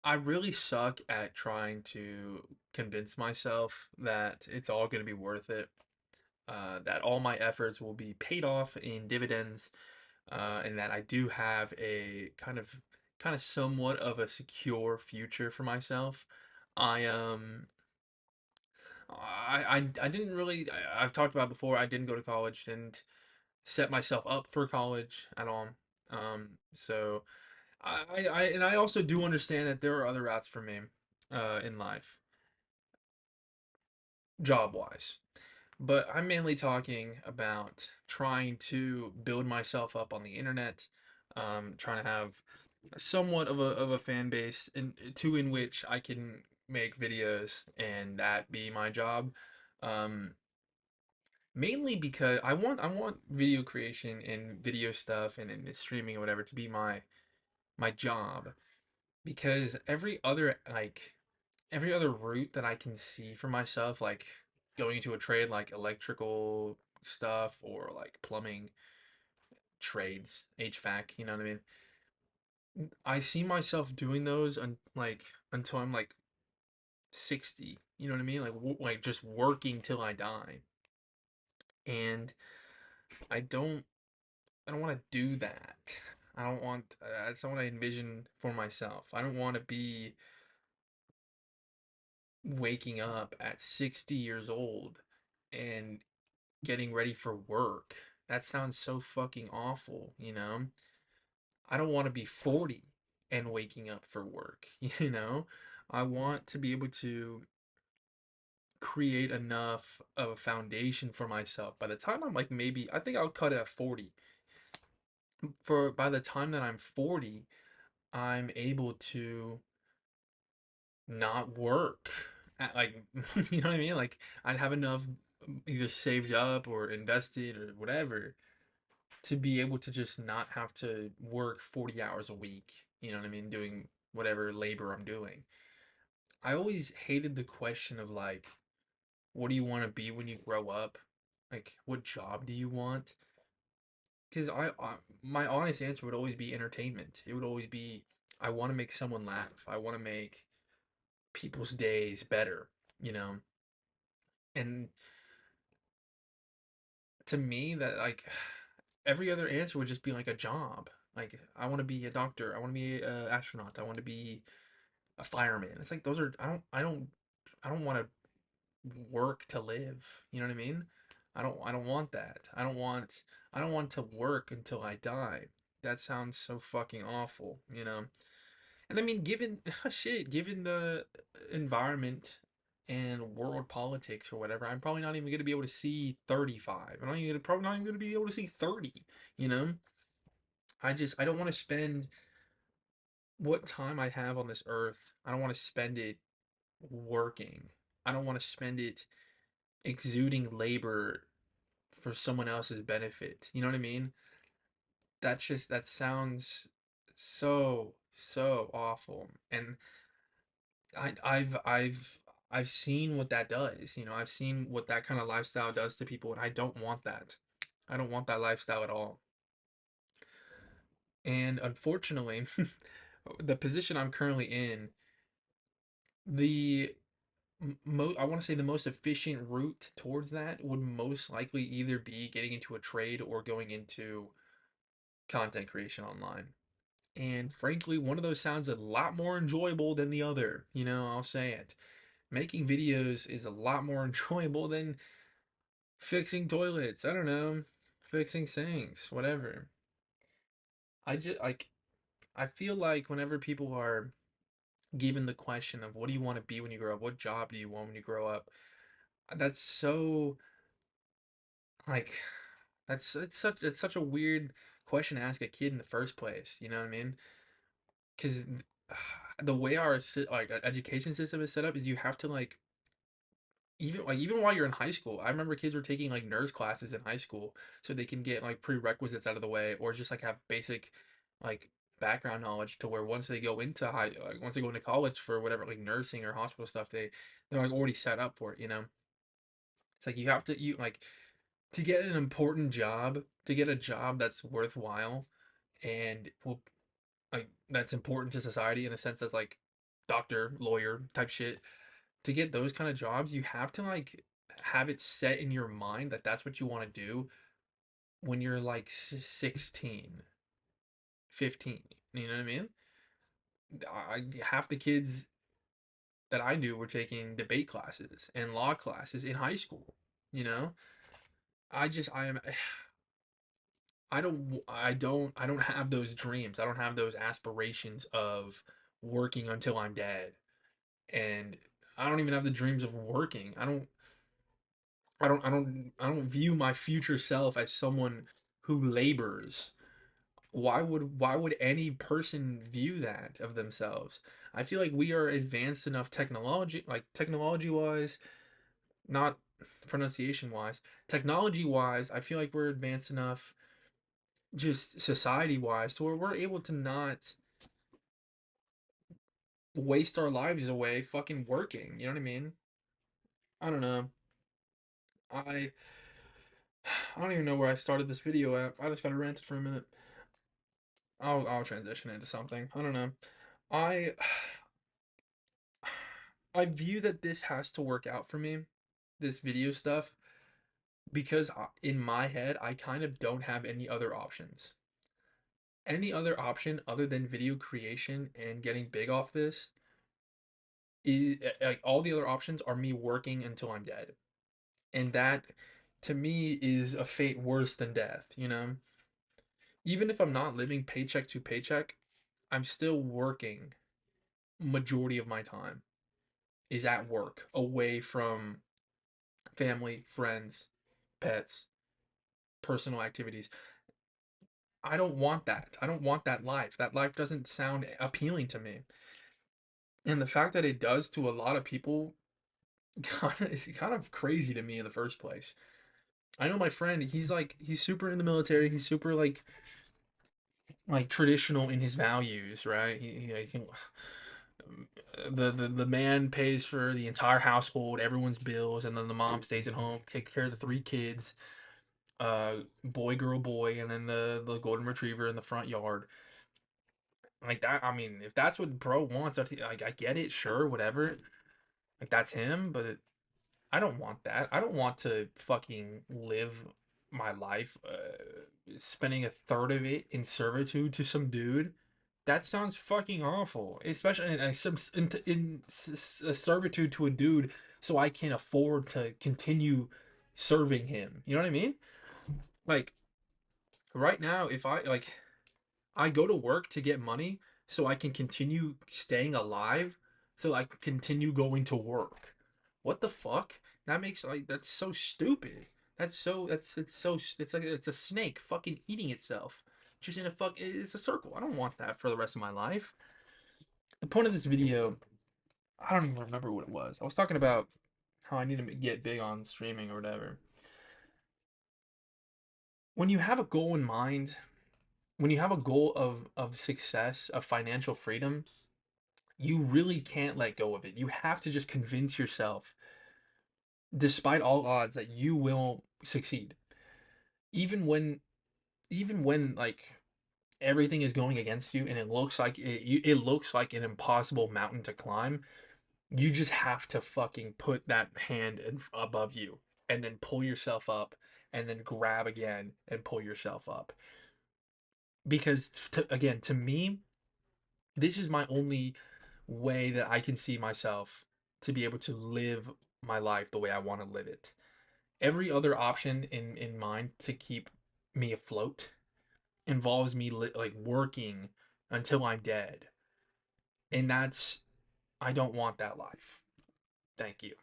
I really suck at trying to convince myself that it's all going to be worth it, that all my efforts will be paid off in dividends, and that I do have a kind of somewhat of a secure future for myself. I I didn't really I've talked about before. I didn't go to college, didn't set myself up for college at all. So I also do understand that there are other routes for me in life, job wise. But I'm mainly talking about trying to build myself up on the internet, trying to have somewhat of a fan base in which I can make videos and that be my job. Um, Mainly because I want video creation and video stuff and streaming or whatever to be my job, because every other route that I can see for myself, like going into a trade like electrical stuff or like plumbing trades, HVAC, you know what I mean? I see myself doing those until I'm like 60, you know what I mean? Like just working till I die. And I don't I don't want to do that. I don't want that's not what I envision for myself. I don't want to be waking up at 60 years old and getting ready for work. That sounds so fucking awful, you know? I don't want to be 40 and waking up for work, you know? I want to be able to create enough of a foundation for myself. By the time I'm like maybe I think I'll cut it at 40. For by the time that I'm 40, I'm able to not work at like you know what I mean? Like I'd have enough either saved up or invested or whatever to be able to just not have to work 40 hours a week, you know what I mean, doing whatever labor I'm doing. I always hated the question of like, what do you want to be when you grow up? Like, what job do you want? Because my honest answer would always be entertainment. It would always be, I want to make someone laugh. I want to make people's days better, you know? And to me, that like every other answer would just be like a job. Like, I want to be a doctor. I want to be an astronaut. I want to be a fireman. It's like those are I don't want to work to live. You know what I mean? I don't want that. I don't want to work until I die. That sounds so fucking awful, you know? And I mean, given shit, given the environment and world politics or whatever, I'm probably not even going to be able to see 35. Probably not even going to be able to see 30, you know? I don't want to spend what time I have on this earth. I don't want to spend it working. I don't want to spend it exuding labor for someone else's benefit. You know what I mean? That sounds so awful. And I I've seen what that does. You know, I've seen what that kind of lifestyle does to people, and I don't want that. I don't want that lifestyle at all. And unfortunately, the position I'm currently in, the I want to say the most efficient route towards that would most likely either be getting into a trade or going into content creation online. And frankly, one of those sounds a lot more enjoyable than the other. You know, I'll say it. Making videos is a lot more enjoyable than fixing toilets. I don't know, fixing sinks, whatever. I just like I feel like whenever people are given the question of what do you want to be when you grow up, what job do you want when you grow up, that's so like it's such a weird question to ask a kid in the first place. You know what I mean? Because the way our education system is set up is you have to even while you're in high school. I remember kids were taking like nurse classes in high school so they can get like prerequisites out of the way, or just like have basic like background knowledge to where once they go into college for whatever like nursing or hospital stuff, they're like already set up for it. You know, it's like you like to get an important job, to get a job that's worthwhile and will like that's important to society in a sense that's like doctor, lawyer type shit. To get those kind of jobs, you have to like have it set in your mind that that's what you want to do when you're like 16, 15. You know what I mean? Half the kids that I knew were taking debate classes and law classes in high school. You know, I am I don't have those dreams. I don't have those aspirations of working until I'm dead. And I don't even have the dreams of working. I don't view my future self as someone who labors. Why would any person view that of themselves? I feel like we are advanced enough technology wise, not pronunciation wise, technology wise. I feel like we're advanced enough just society wise, so we're able to not waste our lives away fucking working. You know what I mean? I don't know. I I don't even know where I started this video at. I just got to rant for a minute. I'll transition into something. I don't know. I I view that this has to work out for me, this video stuff, because in my head I kind of don't have any other options. Any other option other than video creation and getting big off this is like all the other options are me working until I'm dead. And that to me is a fate worse than death, you know? Even if I'm not living paycheck to paycheck, I'm still working majority of my time is at work, away from family, friends, pets, personal activities. I don't want that. I don't want that life. That life doesn't sound appealing to me. And the fact that it does to a lot of people is kind of crazy to me in the first place. I know my friend, he's super in the military, he's super like traditional in his values, right? The man pays for the entire household, everyone's bills, and then the mom stays at home, take care of the three kids, boy, girl, boy, and then the golden retriever in the front yard. Like that, I mean, if that's what bro wants, like I get it, sure, whatever. Like that's him, but I don't want that. I don't want to fucking live my life spending a third of it in servitude to some dude. That sounds fucking awful, especially in servitude to a dude, so I can afford to continue serving him. You know what I mean? Like right now, if I go to work to get money so I can continue staying alive, so I can continue going to work. What the fuck? That makes like that's so stupid. It's like it's a snake fucking eating itself. Just in a it's a circle. I don't want that for the rest of my life. The point of this video, I don't even remember what it was. I was talking about how I need to get big on streaming or whatever. When you have a goal in mind, when you have a goal of success, of financial freedom, you really can't let go of it. You have to just convince yourself, despite all odds, that you will succeed. Even when, even when like everything is going against you and it looks like it looks like an impossible mountain to climb, you just have to fucking put that hand above you and then pull yourself up and then grab again and pull yourself up. Because again, to me, this is my only way that I can see myself to be able to live my life the way I want to live it. Every other option in mind to keep me afloat involves me like working until I'm dead. And that's I don't want that life. Thank you.